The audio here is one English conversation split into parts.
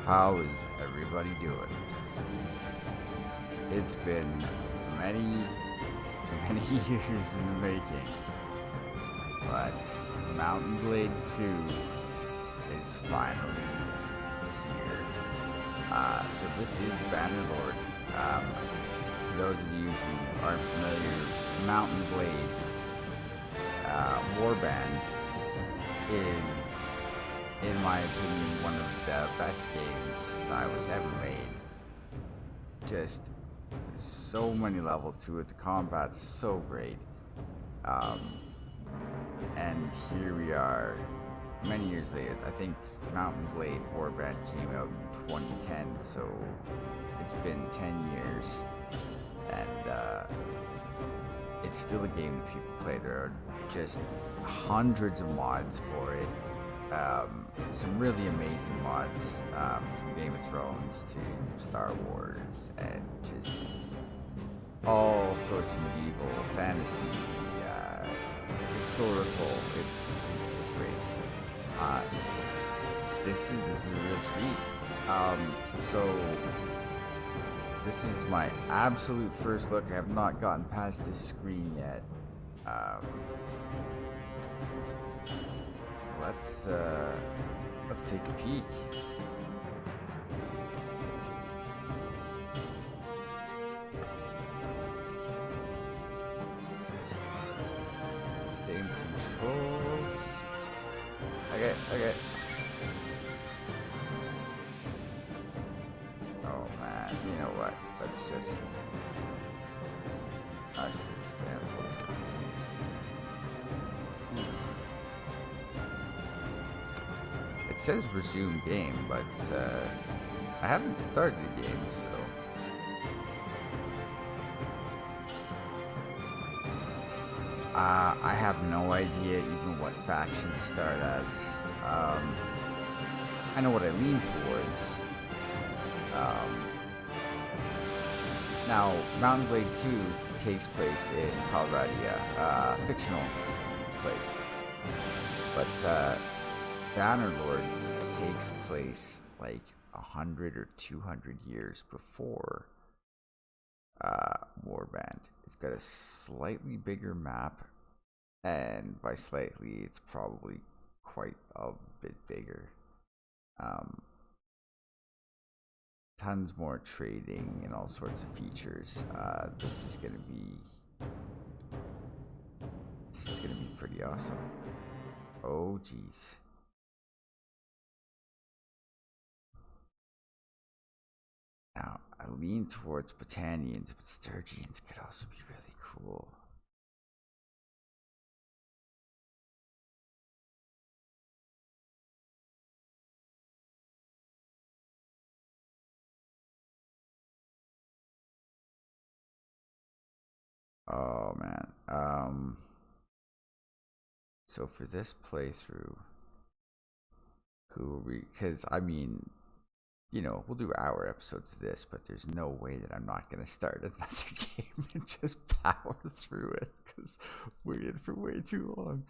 How is everybody doing? It's been many, many years in the making, but Mountain Blade 2 is finally here. So this is Bannerlord. For those of you who aren't familiar, Mountain Blade warband is, in my opinion, one of the best games that was ever made. Just so many levels to it. The combat's so great. And here we are, many years later. I think Mountain Blade Warband came out in 2010, so it's been 10 years. And it's still a game that people play. There are just hundreds of mods for it. Some really amazing mods, from Game of Thrones to Star Wars, and just all sorts of medieval fantasy, historical. It's great. This is a real treat. So this is my absolute first look. I have not gotten past this screen yet. Let's take a peek. Same controls. Okay. Oh man, you know what? Let's just. I should just cancel it. It says resume game, but I haven't started a game, so. I have no idea even what faction to start as. I know what I lean towards. Now, Mountain Blade 2 takes place in Calradia, fictional place. But Bannerlord takes place like 100 or 200 years before Warband. It's got a slightly bigger map, and by slightly, it's probably quite a bit bigger. Tons more trading and all sorts of features. This is gonna be pretty awesome. Oh geez. Now I lean towards Botanians, but Sturgians could also be really cool. Oh man. So for this playthrough, who will we? Because I mean, we'll do hour episodes of this, but there's no way that I'm not gonna start another game and just power through it because we're in for way too long.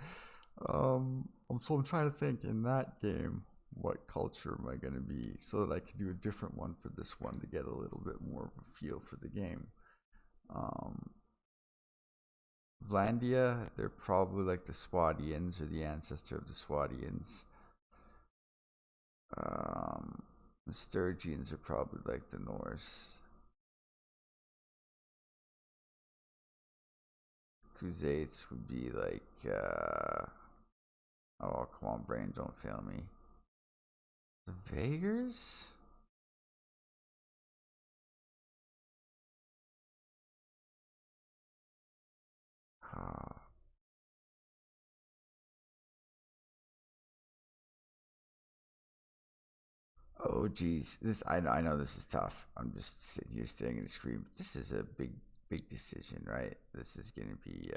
So I'm trying to think in that game, what culture am I gonna be, so that I can do a different one for this one to get a little bit more of a feel for the game. Vlandia, they're probably like the Swadians or the ancestor of the Swadians. The Sturgians are probably like the Norse. Khuzaits would be like, oh, come on, brain, don't fail me. The Vagars? Oh geez, I know this is tough. I'm just sitting here staring at the screen. This is a big decision, right? This is going to be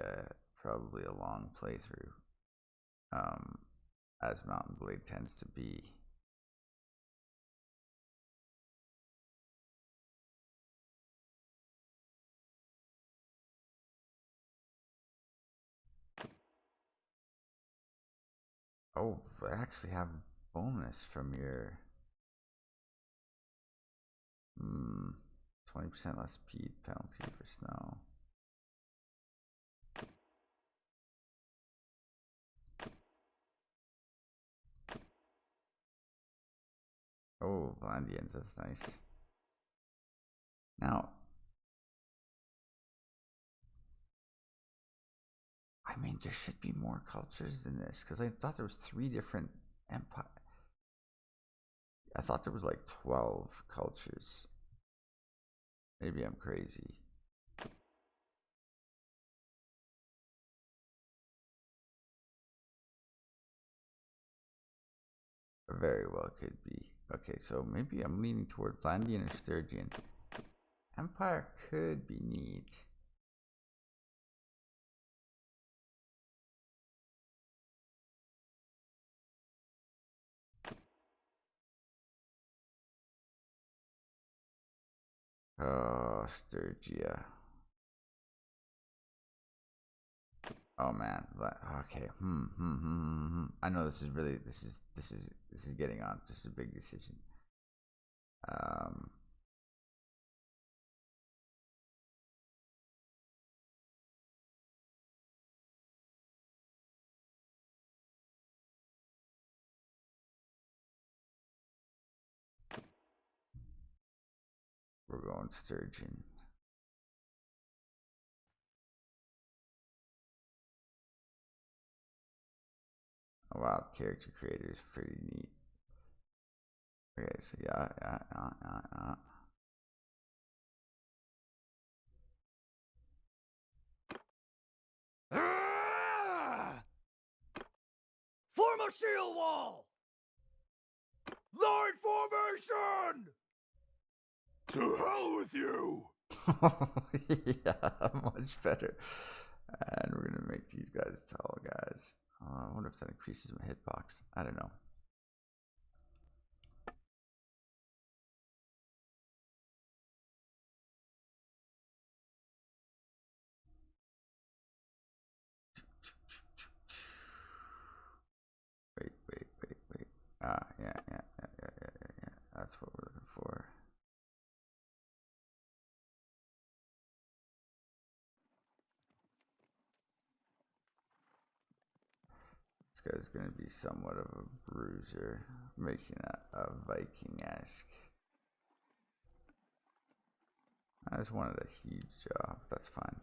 probably a long playthrough, as Mountain Blade tends to be. Oh, I actually have bonus from your 20% less speed penalty for snow. Oh, Valandians, that's nice. Now, I mean, there should be more cultures than this, because I thought there was 3 different empires. I thought there was like 12 cultures. Maybe I'm crazy. Very well could be. Okay, so maybe I'm leaning toward Blandian or Sturgian. Empire could be neat. Oh, Sturgia. Oh man. Okay. I know this is really this is getting on. This is a big decision. We're going Sturgeon. Oh, wow, character creator is pretty neat. Okay, so yeah. Form a shield wall! Line formation! To hell with you! Yeah, much better. And we're gonna make these guys tall guys. I wonder if that increases my hitbox. I don't know. Wait. Yeah. That's what we're looking for. This guy's gonna be somewhat of a bruiser, making a Viking-esque. I just wanted a huge job. That's fine.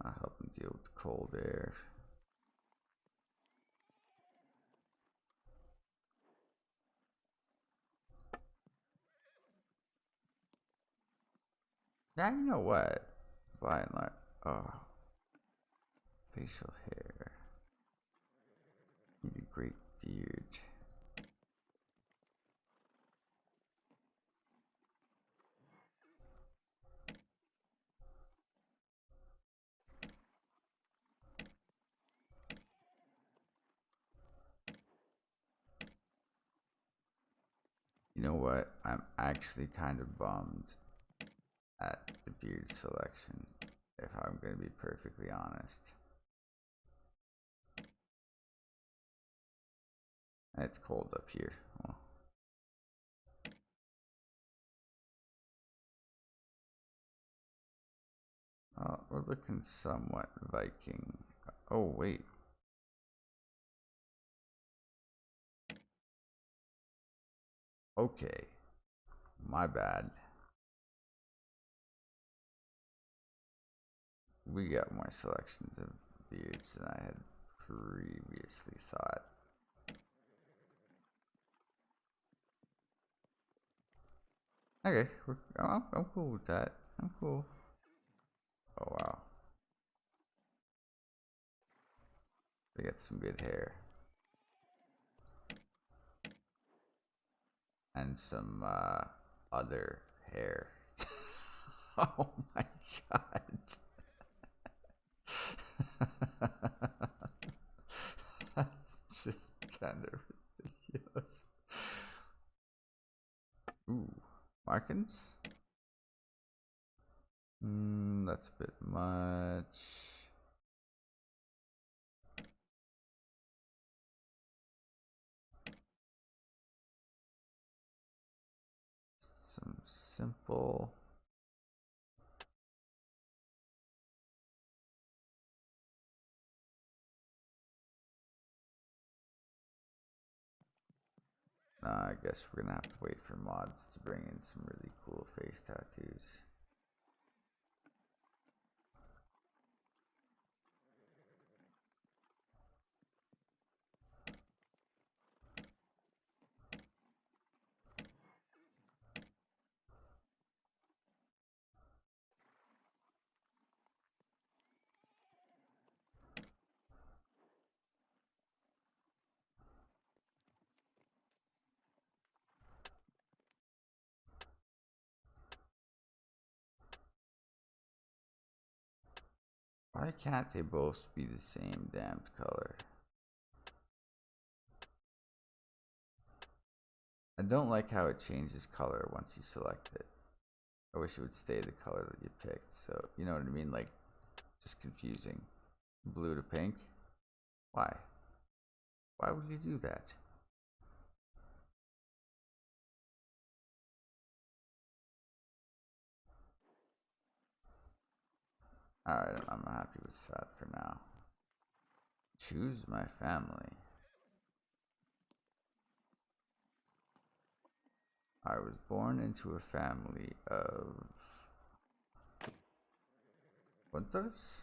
I'll help him deal with the cold air. Yeah, you know what? By and large, oh, facial hair. Need a great beard. You know what? I'm actually kind of bummed at the beard selection, if I'm going to be perfectly honest. It's cold up here. Well, we're looking somewhat Viking. Oh, wait. Okay. My bad. We got more selections of beards than I had previously thought. Okay, I'm cool with that. I'm cool. Oh wow, they got some good hair and some other hair. Oh my god, that's just kind of ridiculous. Ooh, Markins? That's a bit much. some simple. I guess we're gonna have to wait for mods to bring in some really cool face tattoos. Why can't they both be the same damned color? I don't like how it changes color once you select it. I wish it would stay the color that you picked. So, you know what I mean? Like, just confusing. Blue to pink? Why? Why would you do that? Alright, I'm happy with that for now. Choose my family. I was born into a family of hunters.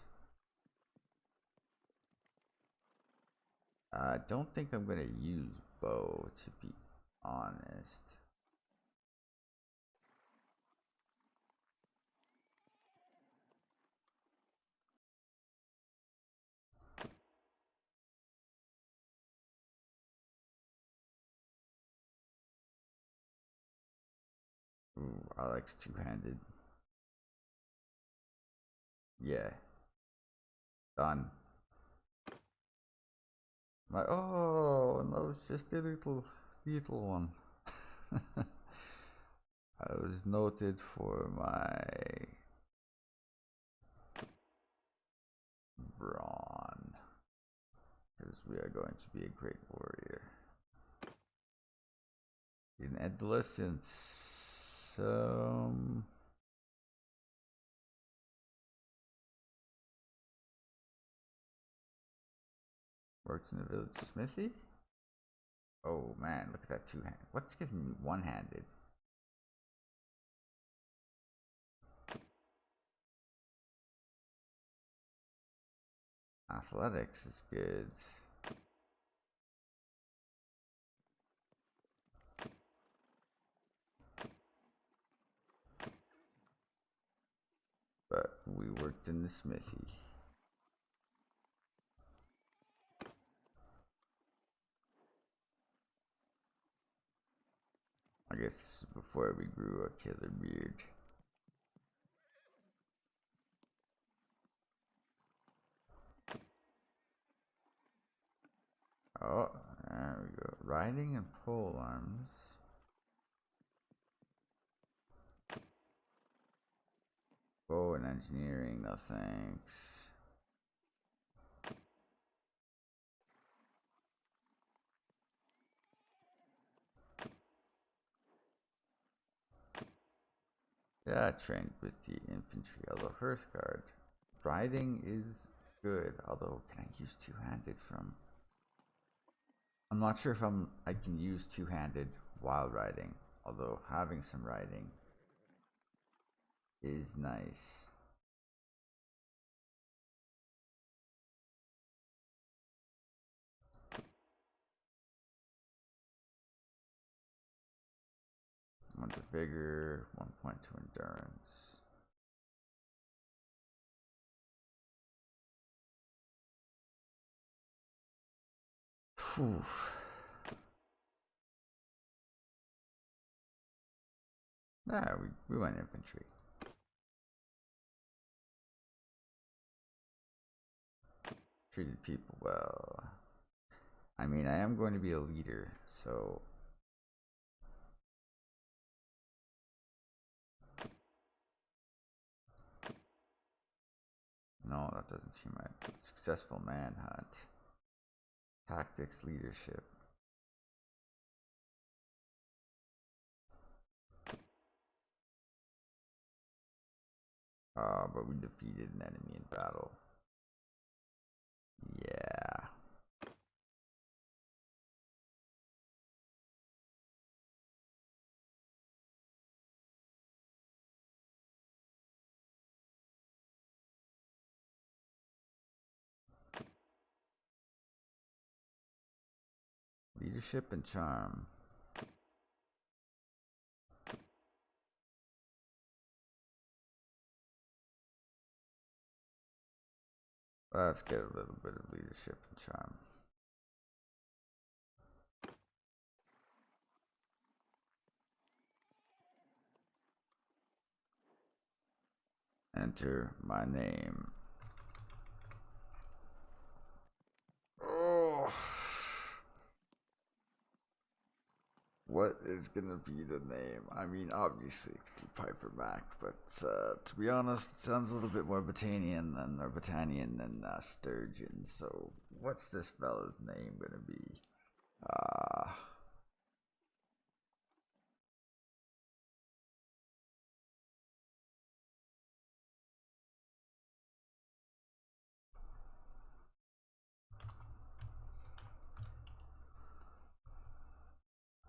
I don't think I'm gonna use bow, to be honest. Ooh, I like two-handed. Yeah. Done. No, it's just a little one. I was noted for my brawn, because we are going to be a great warrior. In adolescence, works in the village smithy. Oh man, look at that two-handed. What's giving me one-handed? Athletics is good. But we worked in the smithy. I guess this is before we grew a killer beard. Oh, there we go. Riding and pole arms. Bow and engineering, no thanks. Yeah, I trained with the infantry, although Hearth Guard. Riding is good, although can I use two-handed from? I'm not sure if I can use two-handed while riding, although having some riding is nice. One to vigor, 1 point to endurance. Whew. Nah, we went infantry. Treated people well. I mean, I am going to be a leader, so no, that doesn't seem right. Successful manhunt. Tactics, leadership. But we defeated an enemy in battle. Yeah. Leadership and charm. Let's get a little bit of leadership and charm. Enter my name. Oh. What is gonna be the name? I mean, obviously, it could be Piper Mac, but to be honest, it sounds a little bit more Botanian than Sturgeon. So, what's this fella's name gonna be?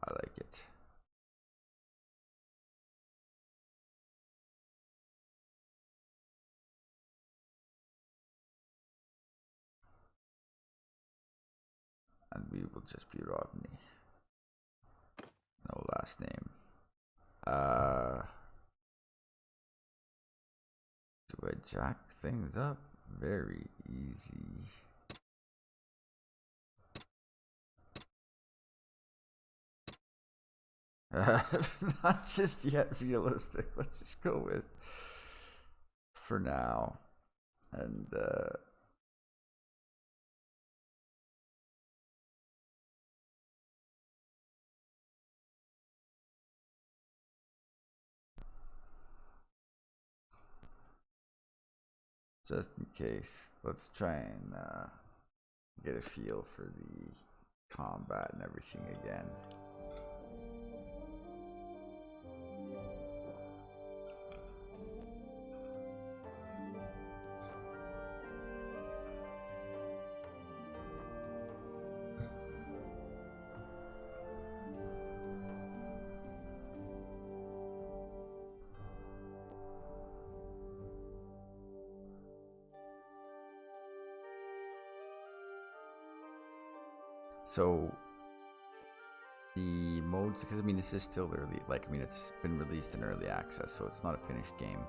I like it. And we will just be Rodney. No last name. Do I jack things up? Very easy. Not just yet realistic. Let's just go with for now. And just in case, let's try and get a feel for the combat and everything again. So the modes, because I mean this is still early, like I mean it's been released in early access, so it's not a finished game.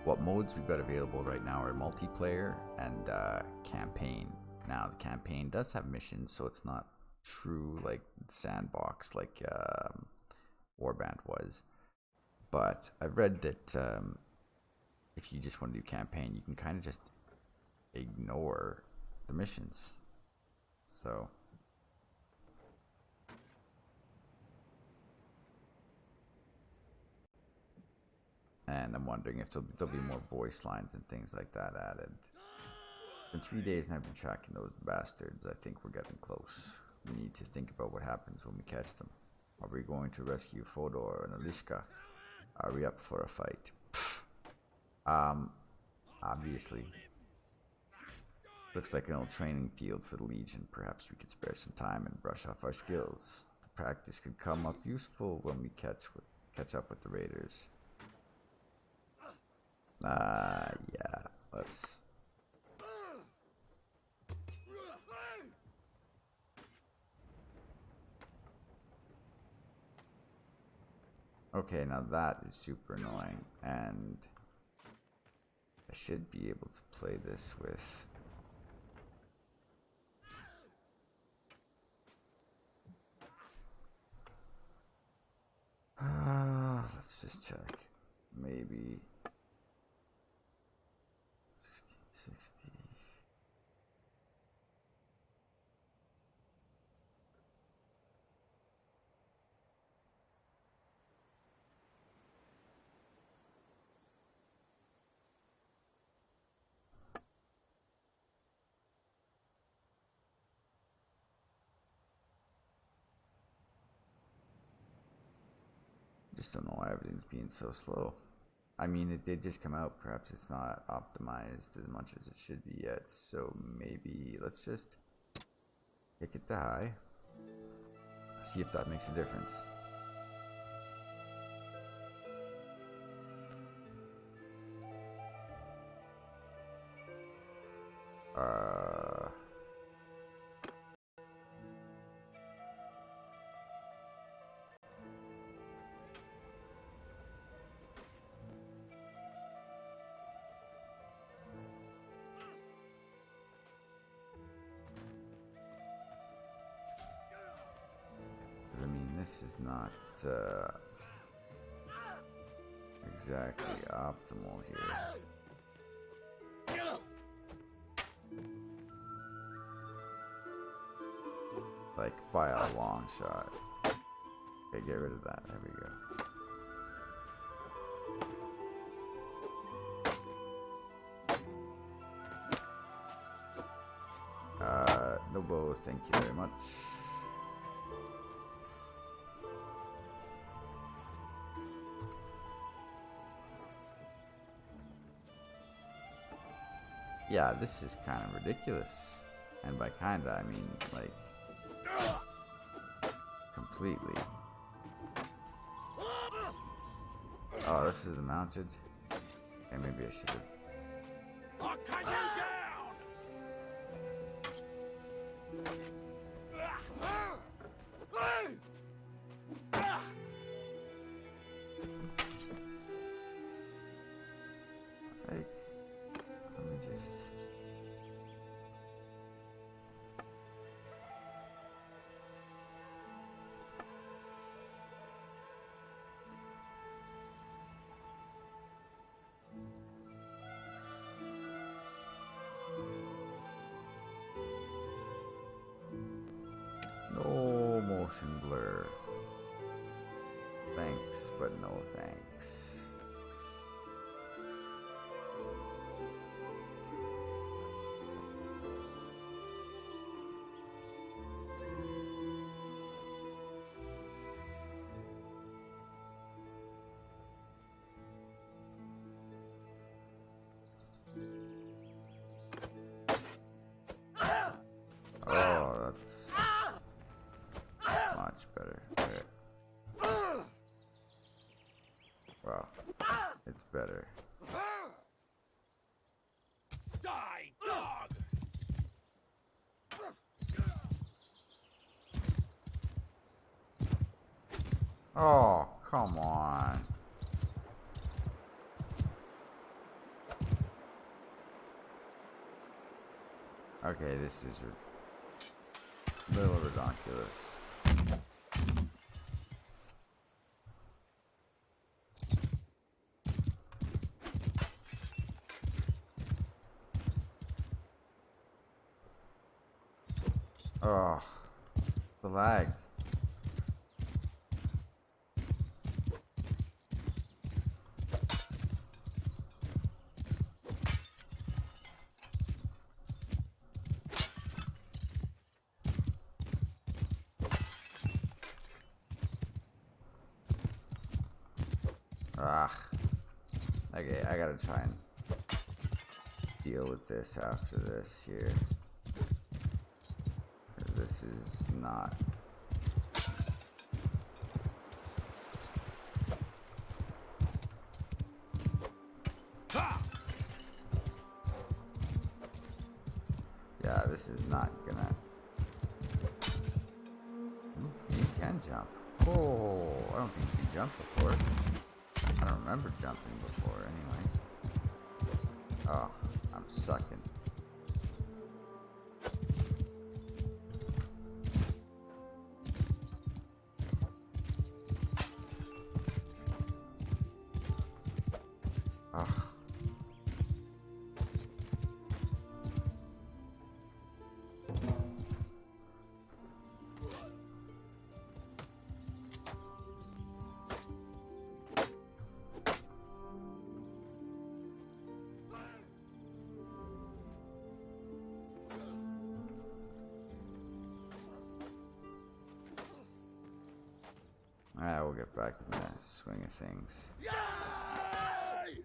What modes we've got available right now are multiplayer and campaign. Now the campaign does have missions, so it's not true like sandbox like warband was. But I've read that if you just want to do campaign, you can kind of just ignore the missions. So and I'm wondering if there'll be more voice lines and things like that added. In 3 days and I've been tracking those bastards. I think we're getting close. We need to think about what happens when we catch them. Are we going to rescue Fodor and Alishka? Are we up for a fight? Obviously. Looks like an old training field for the Legion. Perhaps we could spare some time and brush off our skills. The practice could come up useful when we catch up with the raiders. Yeah, let's... Okay, now that is super annoying, and I should be able to play this with... let's just check. Maybe 1660. Just don't know why everything's being so slow. I mean, it did just come out. Perhaps it's not optimized as much as it should be yet. So maybe let's just pick it to high. See if that makes a difference. I mean, this is not exactly optimal here. Like, by a long shot. Okay, get rid of that. There we go. No bow, thank you very much. Yeah, this is kind of ridiculous. And by kinda, I mean, like, completely. Oh, this is mounted. Okay, maybe I should have. I'll cut you down! Like, let me just. No motion blur. Thanks, but no thanks. Oh, that's much better. Okay. Wow, it's better. Die, dog! Oh, come on. Okay, this is a little ridiculous. Oh, the lag. Ah. Okay, I gotta try and deal with this after this here. This is not. Yeah, this is not gonna. You can jump. Oh, I don't think you jumped before. I don't remember jumping before anyway. Oh, I'm sucking. Oh. We'll get back in the swing of things. Yay!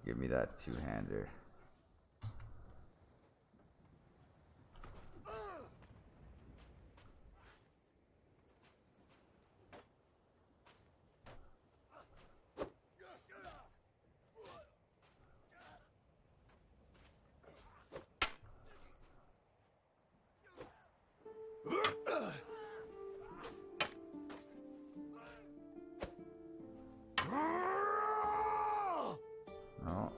give me that two-hander. Oh.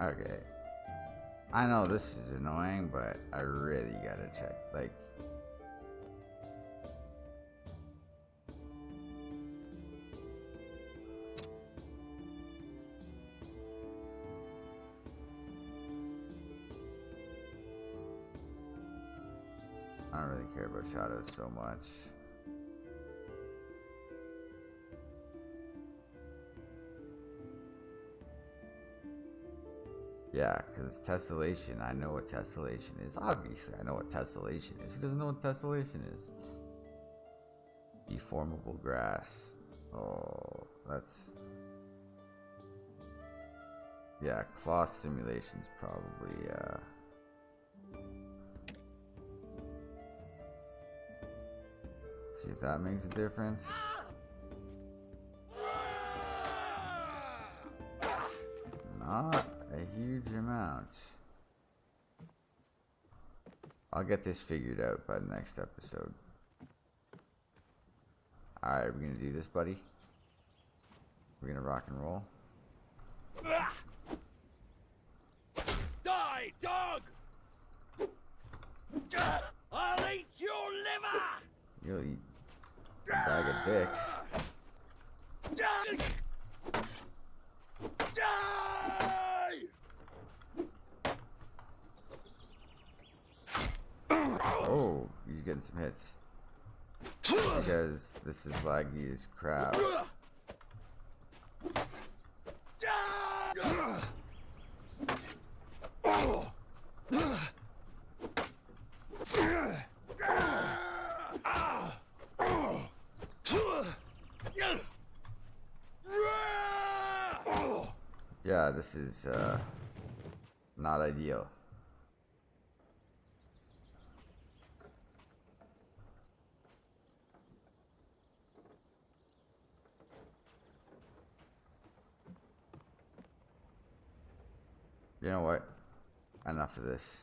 Okay. I know this is annoying, but I really gotta check. Like, I don't really care about shadows so much. Yeah, because it's tessellation. I know what tessellation is. Obviously, I know what tessellation is. Who doesn't know what tessellation is? Deformable grass. Oh, that's... Yeah, cloth simulation's probably, see if that makes a difference. Not a huge amount. I'll get this figured out by the next episode. Alright, we're gonna do this, buddy. We're gonna rock and roll. Die, dog! I'll eat your liver! You'll eat a bag of dicks. Die! Die! Oh, he's getting some hits. Because this is laggy as crap. Yeah, this is not ideal. You know what? Enough of this.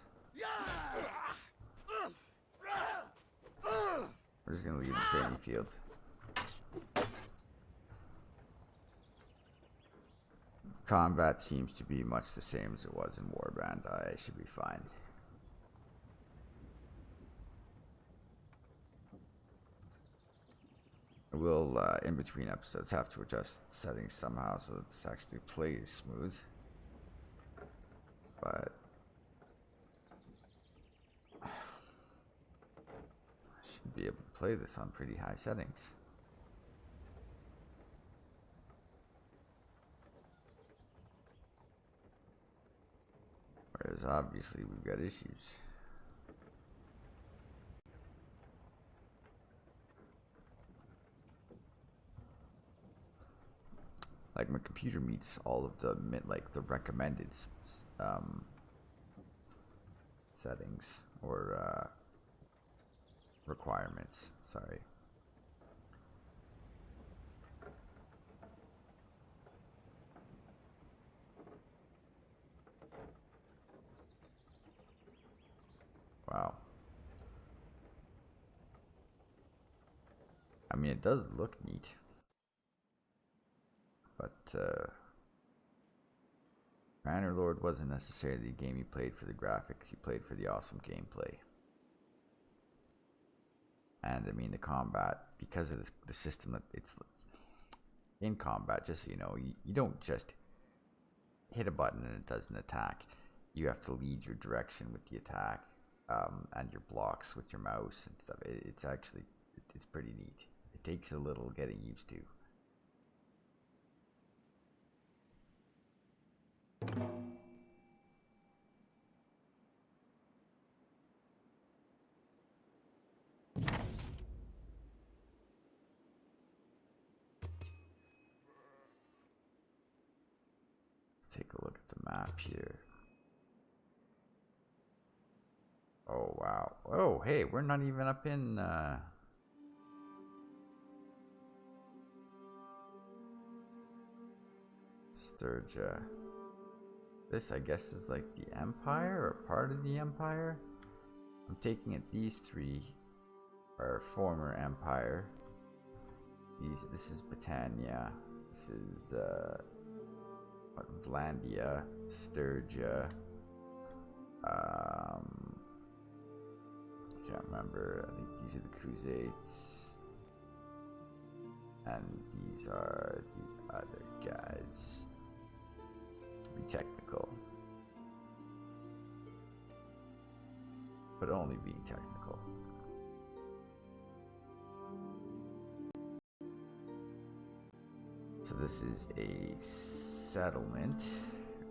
We're just gonna leave the training field. Combat seems to be much the same as it was in Warband. I should be fine. We'll, in between episodes, have to adjust settings somehow so that this actually plays smooth. But I should be able to play this on pretty high settings. Whereas obviously we've got issues. Like my computer meets all of the recommended settings or requirements. Sorry. Wow. I mean, it does look neat. But Bannerlord wasn't necessarily a game you played for the graphics, you played for the awesome gameplay. And I mean the combat, because of the system that it's in combat, just so you know, you don't just hit a button and it does an attack. You have to lead your direction with the attack and your blocks with your mouse and stuff. It's actually it's pretty neat. It takes a little getting used to. Take a look at the map here. Oh wow. Oh hey, we're not even up in Sturgia. This I guess is like the Empire or part of the Empire. I'm taking it these three are former Empire. This is Britannia. This is Vlandia, Sturgia. I can't remember. I think these are the Crusades, and these are the other guys. To be technical, but only being technical. So this is a settlement,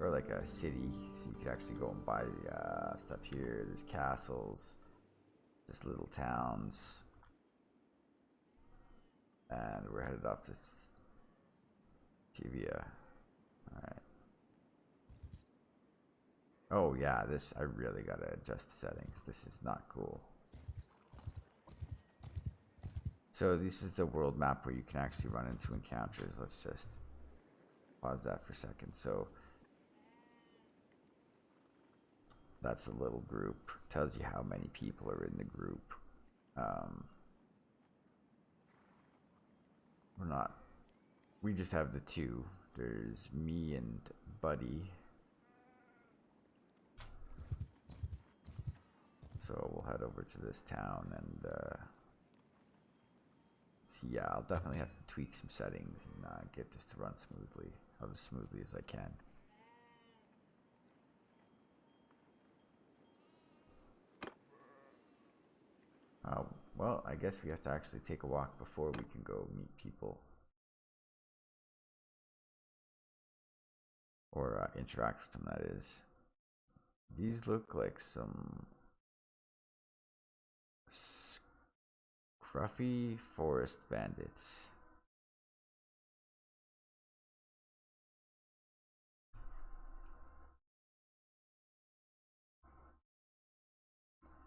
or like a city, so you can actually go and buy stuff here. There's castles, just little towns, and we're headed off to Tivia. Alright. Oh yeah, this, I really gotta adjust the settings. This is not cool. So this is the world map where you can actually run into encounters. Let's just pause that for a second. So that's a little group. Tells you how many people are in the group. We just have the two. There's me and Buddy. So we'll head over to this town and see. Yeah, I'll definitely have to tweak some settings and get this to run smoothly, as smoothly as I can. Well, I guess we have to actually take a walk before we can go meet people. Or interact with them, that is. These look like some scruffy forest bandits.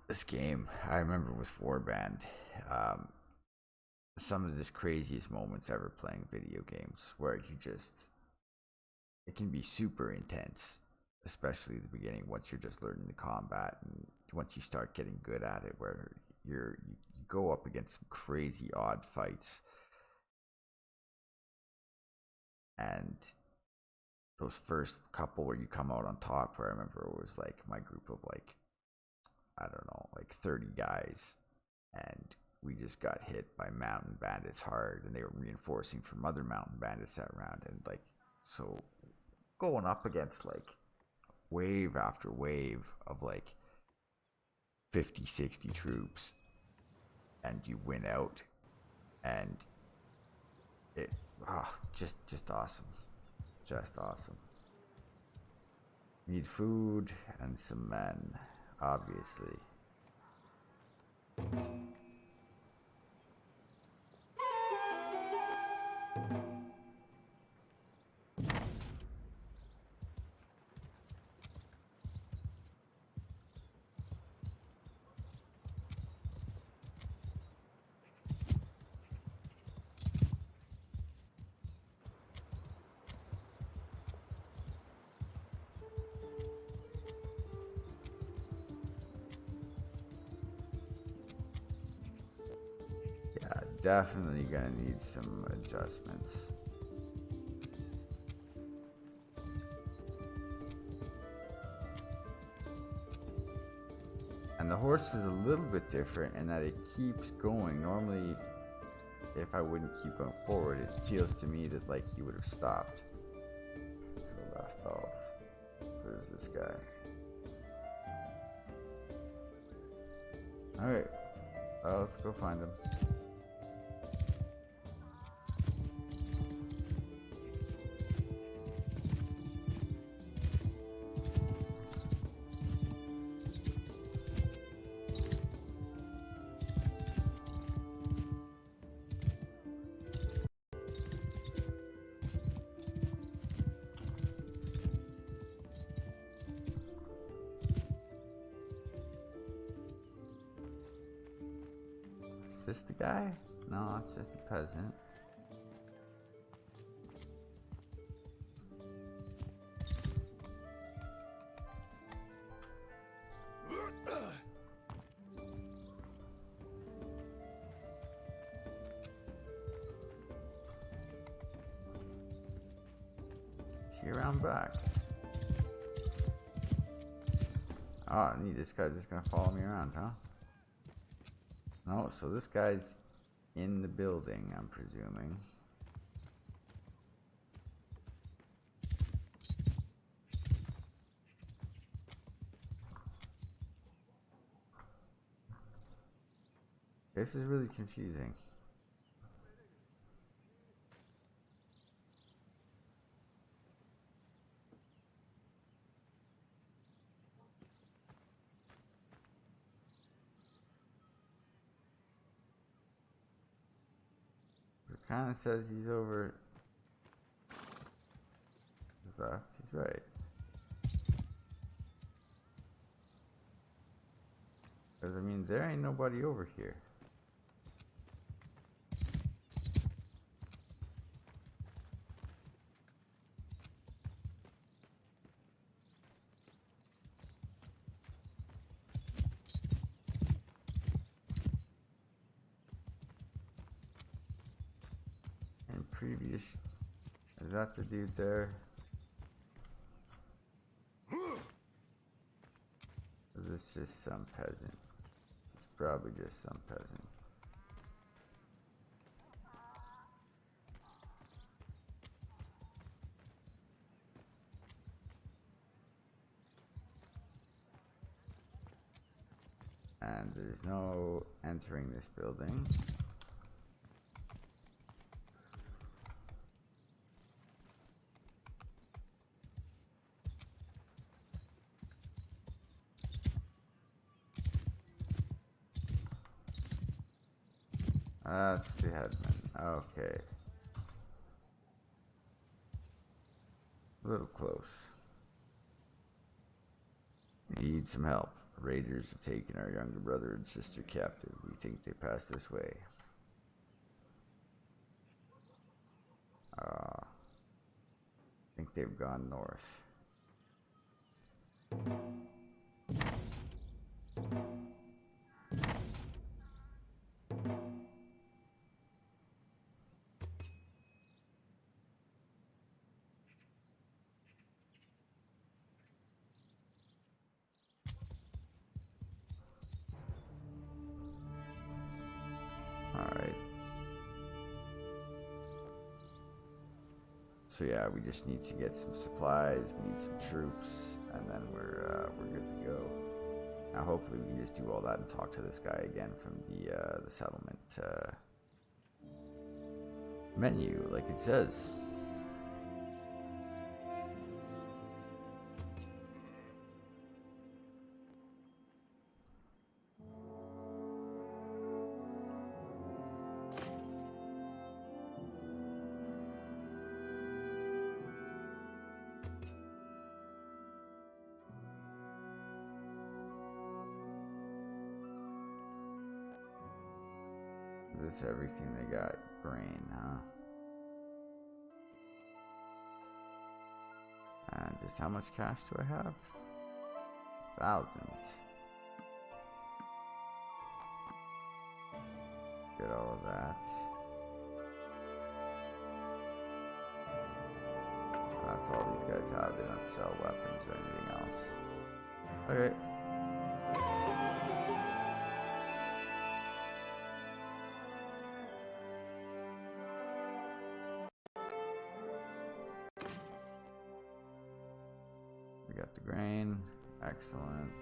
This game, I remember with Warband, some of the craziest moments ever playing video games, where you just, it can be super intense, especially at the beginning, once you're just learning the combat, and once you start getting good at it, where you go up against some crazy odd fights, and those first couple where you come out on top, where I remember it was like my group of like, I don't know, like 30 guys, and we just got hit by mountain bandits hard, and they were reinforcing from other mountain bandits that round, and like, so going up against like wave after wave of like 50, 60 troops, and you win out, and it, just awesome. Just awesome. Need food and some men, obviously. Yeah, definitely gonna need some adjustments. And the horse is a little bit different in that it keeps going. Normally, if I wouldn't keep going forward, it feels to me that like he would have stopped. So left alts. Where's this guy? Alright. Let's go find him. this the guy? No, it's just a peasant. Is he around back? Oh, neat. This guy's just gonna follow me around, huh? No, so this guy's in the building, I'm presuming. This is really confusing. It kind of says he's over his left. He's right. Because, I mean, there ain't nobody over here. And previous... Is that the dude there? Or is this just some peasant? This is probably just some peasant. And there's no entering this building. That's the headman. Okay. A little close. Need some help. Raiders have taken our younger brother and sister captive. We think they passed this way. I think they've gone north. Alright. So yeah, we just need to get some supplies, we need some troops, and then we're good to go. Now hopefully we can just do all that and talk to this guy again from the settlement menu, like it says. Is this everything they got? Grain, huh? And just how much cash do I have? 1,000. Get all of that. That's all these guys have. They don't sell weapons or anything else. Okay. We got the grain. Excellent.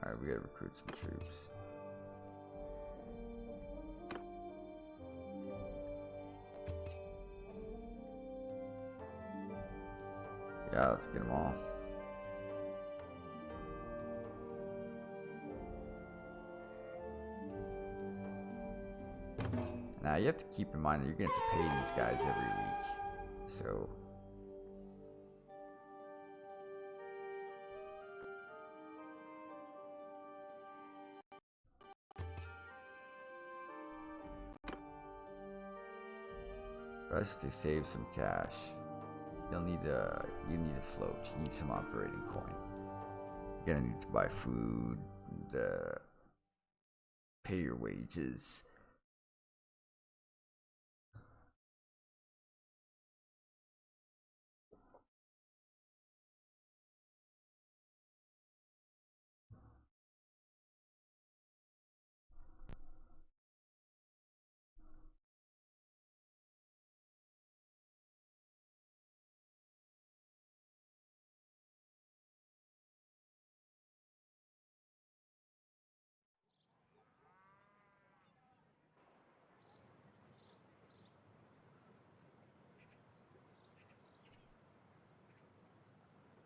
Alright, we gotta recruit some troops. Yeah, let's get them all. Now you have to keep in mind that you're gonna have to pay these guys every week. So best to save some cash. You need a float. You need some operating coin. You're gonna need to buy food, and, pay your wages.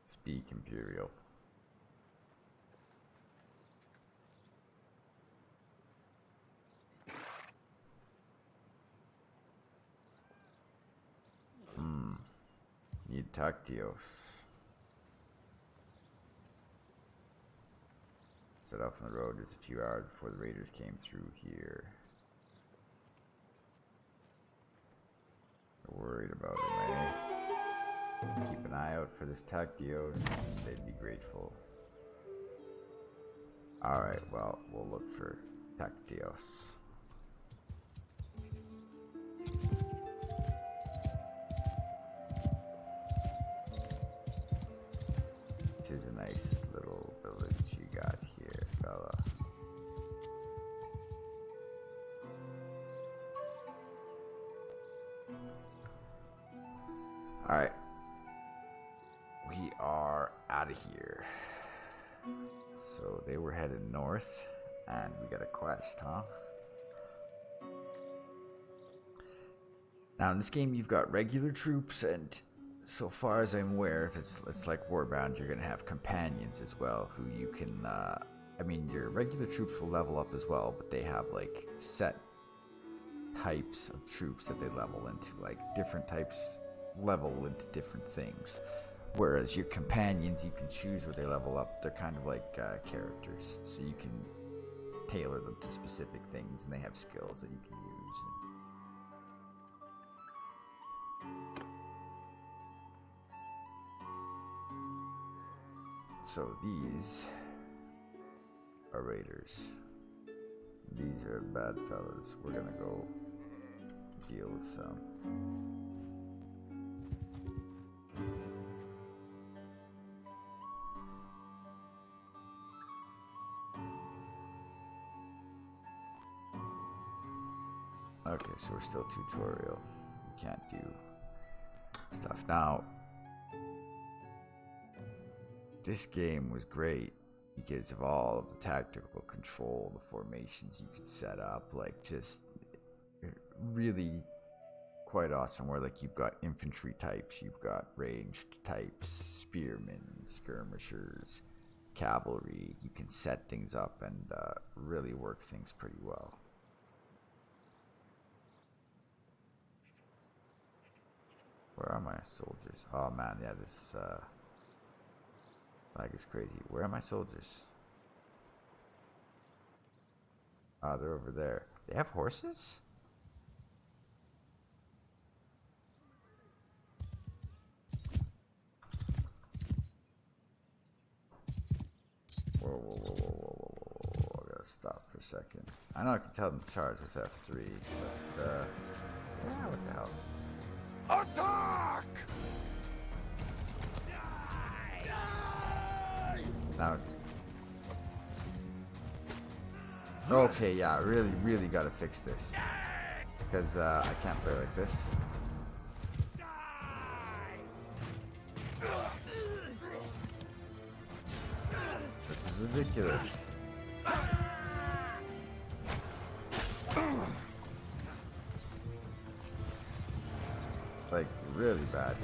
Speak Imperial. Need Tactios. Set off on the road just a few hours before the raiders came through here. They're worried about him, eh? Keep an eye out for this Tactios. They'd be grateful. Alright, well, we'll look for Tactios. It is a nice little village you got here, fella. Alright. We are out of here. So they were headed north, and we got a quest, huh? Now in this game you've got regular troops, and so far as I'm aware, if it's like Warband, you're gonna have companions as well, who you can I mean your regular troops will level up as well, but they have like set types of troops that they level into, like different types level into different things. Whereas your companions, you can choose where they level up. They're kind of like characters, so you can tailor them to specific things, and they have skills that you can use. So these are raiders. These are bad fellas. We're gonna go deal with some. Okay, so we're still tutorial. We can't do stuff. Now, this game was great because of all of the tactical control, the formations you could set up, like just really quite awesome, where like you've got infantry types, you've got ranged types, spearmen, skirmishers, cavalry. You can set things up and really work things pretty well. Where are my soldiers? Oh man, yeah, this flag is crazy. Where are my soldiers? Ah, they're over there. They have horses? Whoa, whoa, whoa, whoa, whoa, whoa, whoa, whoa. I gotta stop for a second. I know I can tell them to charge with F3, but yeah, what the hell? Attack! Now, okay, yeah, really gotta fix this, because I can't play like this. This is ridiculous. Like, really bad.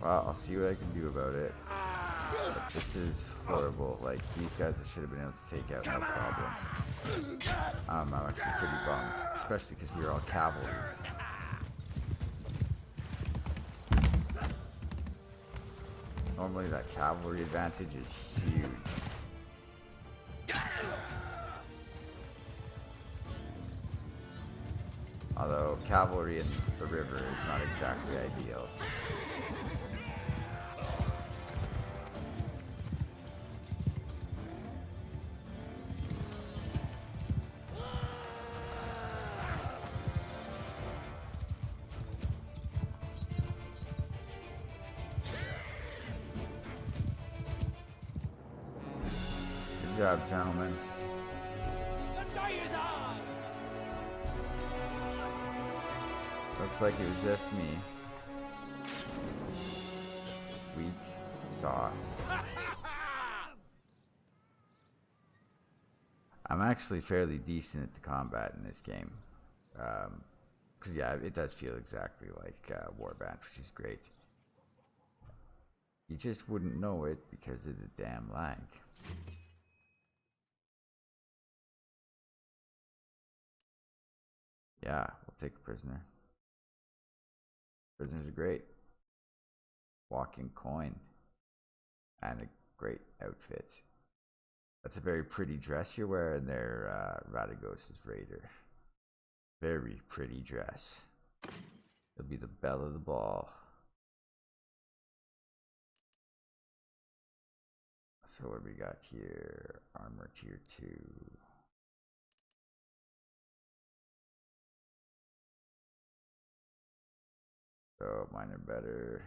Well, I'll see what I can do about it. But this is horrible. Like, these guys I should have been able to take out no problem. I'm actually pretty bummed. Especially because we were all cavalry. Normally that cavalry advantage is huge. Although cavalry in the river is not exactly ideal. Good job, gentlemen. Looks like it was just me. Weak sauce. I'm actually fairly decent at the combat in this game. Because yeah, it does feel exactly like Warband, which is great. You just wouldn't know it because of the damn lag. Yeah, we'll take a prisoner. Prisoners are great. Walking coin. And a great outfit. That's a very pretty dress you're wearing there, Radagos' Raider. Very pretty dress. It'll be the belle of the ball. So what do we got here? Armor tier 2. So mine are better.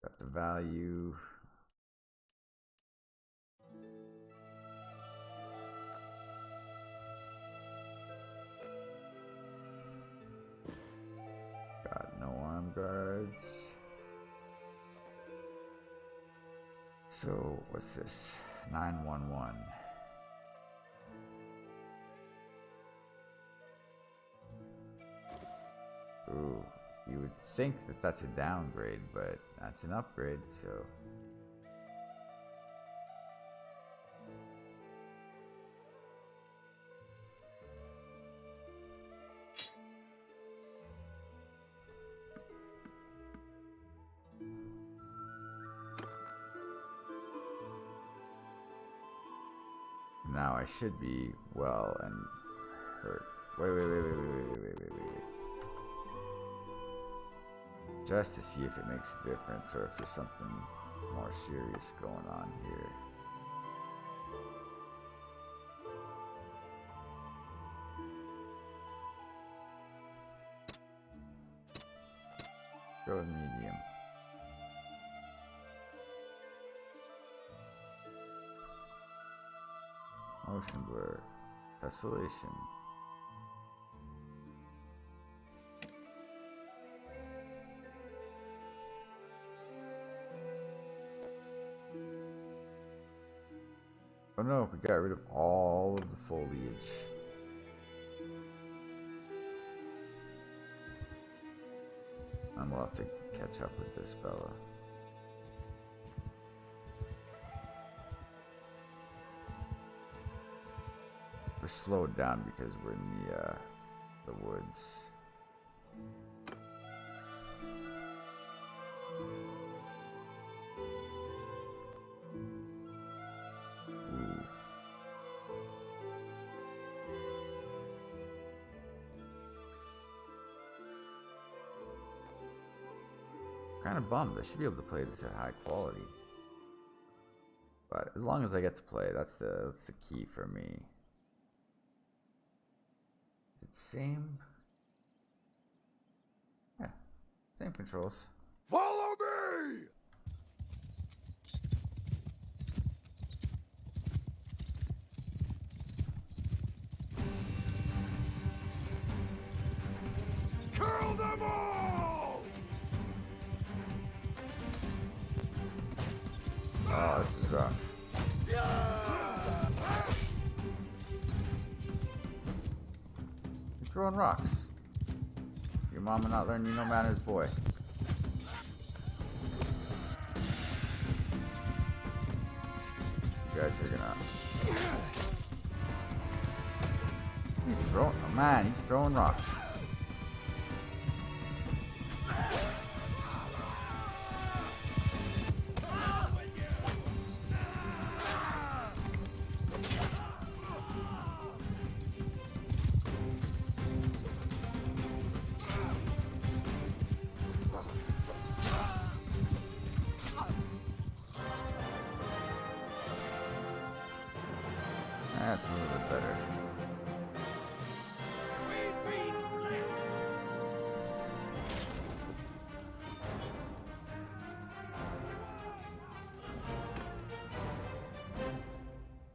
Got the value. Got no arm guards. So what's this? 911. Ooh, you would think that that's a downgrade, but that's an upgrade, so. Now I should be well and hurt. Wait. Just to see if it makes a difference or if there's something more serious going on here. Go with medium. Motion blur. Tessellation. Oh no, we got rid of all of the foliage. And we'll have to catch up with this fella. We're slowed down because we're in the woods. Kind of bummed. I should be able to play this at high quality. But as long as I get to play, that's the key for me. Is it same? Yeah, same controls. Follow me! Kill them all! Oh, this is rough. You're throwing rocks. Your mama not learning you no manners, boy. guys are gonna... He's throwing... Oh man, he's throwing rocks. That's a little bit better.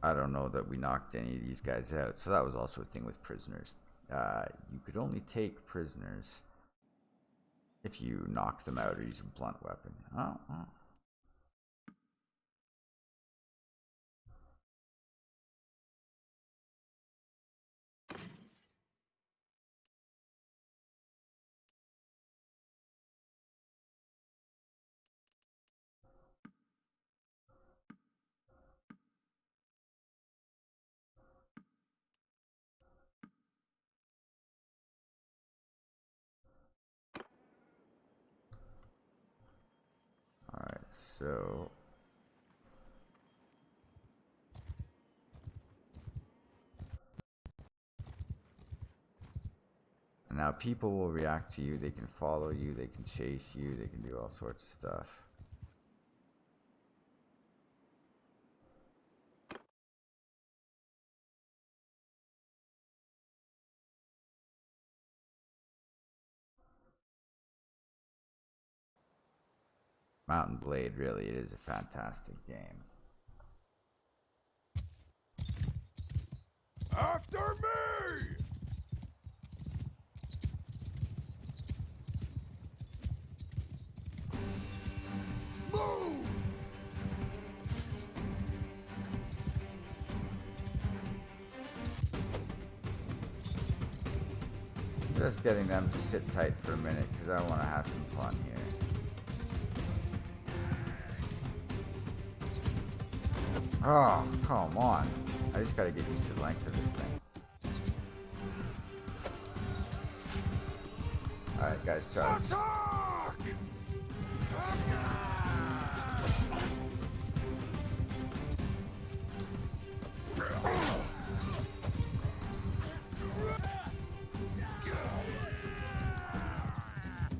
I don't know that we knocked any of these guys out. So that was also a thing with prisoners. You could only take prisoners if you knock them out or use a blunt weapon. Oh. Alright, so... And now people will react to you, they can follow you, they can chase you, they can do all sorts of stuff. Mountain Blade, really, it is a fantastic game. After me! Move! Just getting them to sit tight for a minute because I want to have some fun here. Oh, come on. I just gotta get used to the length of this thing. Alright, guys, charge. Attack!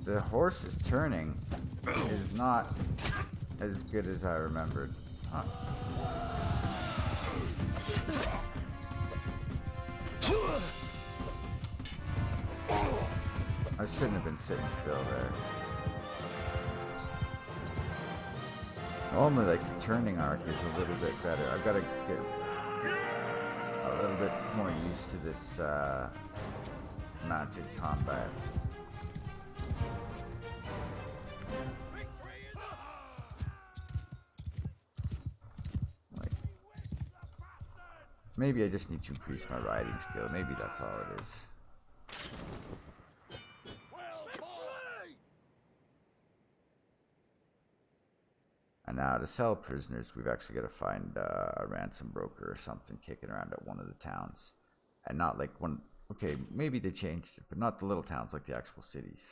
The horse is turning is not as good as I remembered. Huh. I shouldn't have been sitting still there. Normally, like, the turning arc is a little bit better. I've got to get a little bit more used to this magic combat. Like, maybe I just need to increase my riding skill. Maybe that's all it is. And now to sell prisoners, we've actually got to find a ransom broker or something kicking around at one of the towns. And not like one, okay, maybe they changed it, but not the little towns, like the actual cities.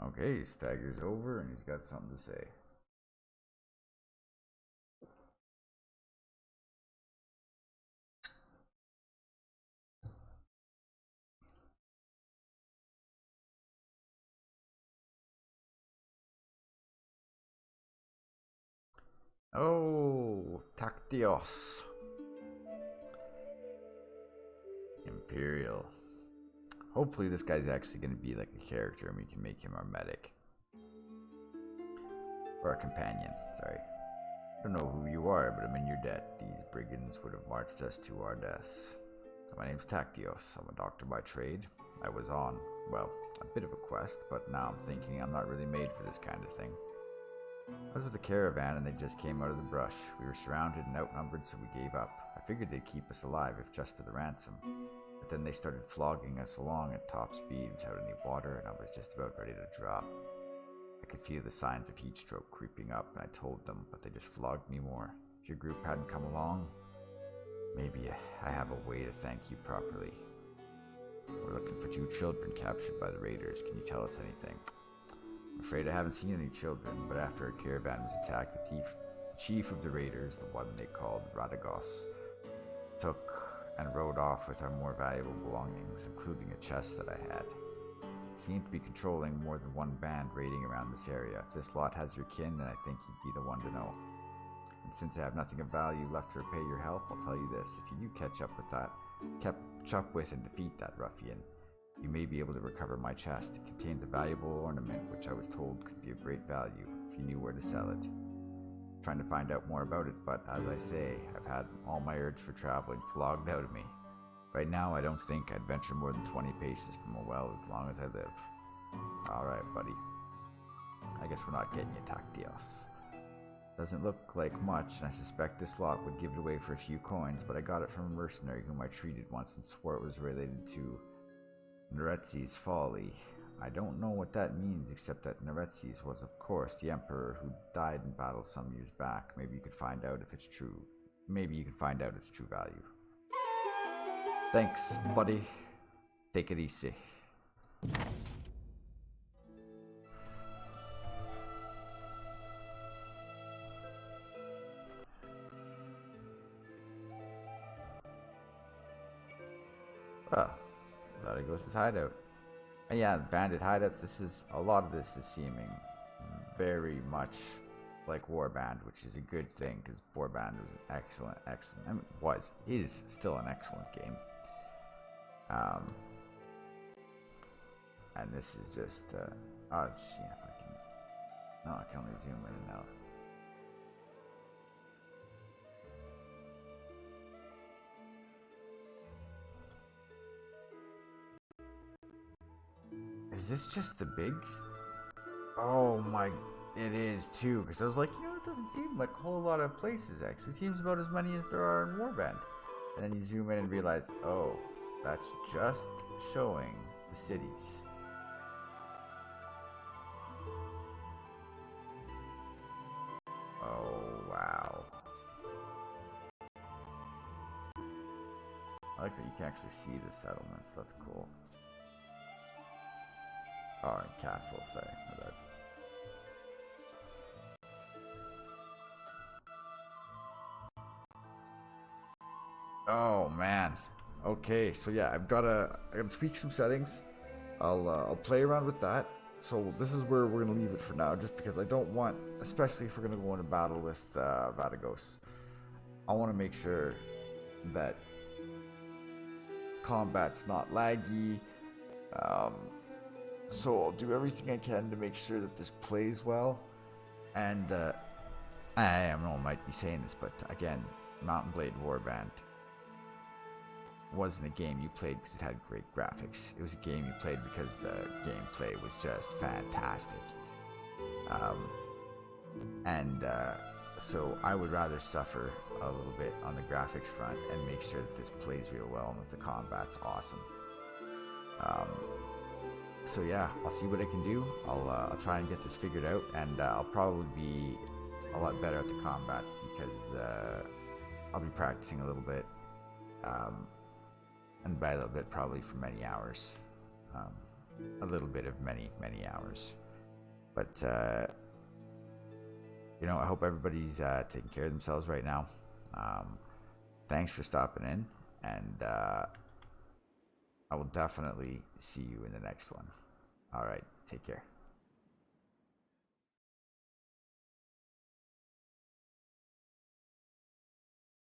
Okay, he staggers over and he's got something to say. Oh, Tactios. Imperial. Hopefully this guy's actually going to be like a character and we can make him our medic. Or our companion, sorry. I don't know who you are, but I'm in your debt. These brigands would have marched us to our deaths. My name's Tactios. I'm a doctor by trade. I was on, well, a bit of a quest, but now I'm thinking I'm not really made for this kind of thing. I was with a caravan and they just came out of the brush. We were surrounded and outnumbered, so we gave up. I figured they'd keep us alive if just for the ransom. But then they started flogging us along at top speed without any water, and I was just about ready to drop. I could feel the signs of heat stroke creeping up, and I told them, but they just flogged me more. If your group hadn't come along, maybe I have a way to thank you properly. We're looking for 2 children captured by the raiders. Can you tell us anything? I'm afraid I haven't seen any children, but after our caravan was attacked, the chief of the raiders, the one they called Radagos, took and rode off with our more valuable belongings, including a chest that I had. He seemed to be controlling more than one band raiding around this area. If this lot has your kin, then I think he'd be the one to know. And since I have nothing of value left to repay your help, I'll tell you this. If you do catch up with and defeat that ruffian, you may be able to recover my chest. It contains a valuable ornament, which I was told could be of great value if you knew where to sell it. I'm trying to find out more about it, but as I say, I've had all my urge for traveling flogged out of me. Right now, I don't think I'd venture more than 20 paces from a well as long as I live. Alright, buddy. I guess we're not getting you, Tactios. Doesn't look like much, and I suspect this lot would give it away for a few coins, but I got it from a mercenary whom I treated once and swore it was related to Neretzi's folly. I don't know what that means, except that Neretzi's was, of course, the emperor who died in battle some years back. Maybe you could find out if it's true. Maybe you can find out its true value. Thanks, buddy. Take it easy. Well, there goes his hideout. And yeah, bandit hideouts. A lot of this is seeming very much like Warband, which is a good thing because Warband was an excellent. I mean, is still an excellent game. And this is just. I'll just see if I can. No, I can only zoom in and out. Is this just the big? Oh my, it is too. Because I was like, it doesn't seem like a whole lot of places actually. It seems about as many as there are in Warband. And then you zoom in and realize, oh, that's just showing the cities. Oh, wow. I like that you can actually see the settlements. That's cool. Oh, and castle, sorry. My bad. Oh man. Okay, so yeah, I gotta tweak some settings. I'll play around with that. So this is where we're gonna leave it for now, just because I don't want, especially if we're gonna go into battle with Radagos, I want to make sure that combat's not laggy. So I'll do everything I can to make sure that this plays well. And I might be saying this, but again, Mountain Blade Warband wasn't a game you played because it had great graphics. It was a game you played because the gameplay was just fantastic. So I would rather suffer a little bit on the graphics front and make sure that this plays real well and that the combat's awesome. So yeah, I'll see what I can do. I'll try and get this figured out, and I'll probably be a lot better at the combat because I'll be practicing a little bit, and by a little bit, probably for many hours. A little bit of many hours. But I hope everybody's taking care of themselves right now. Thanks for stopping in, and I will definitely see you in the next one. All right, take care.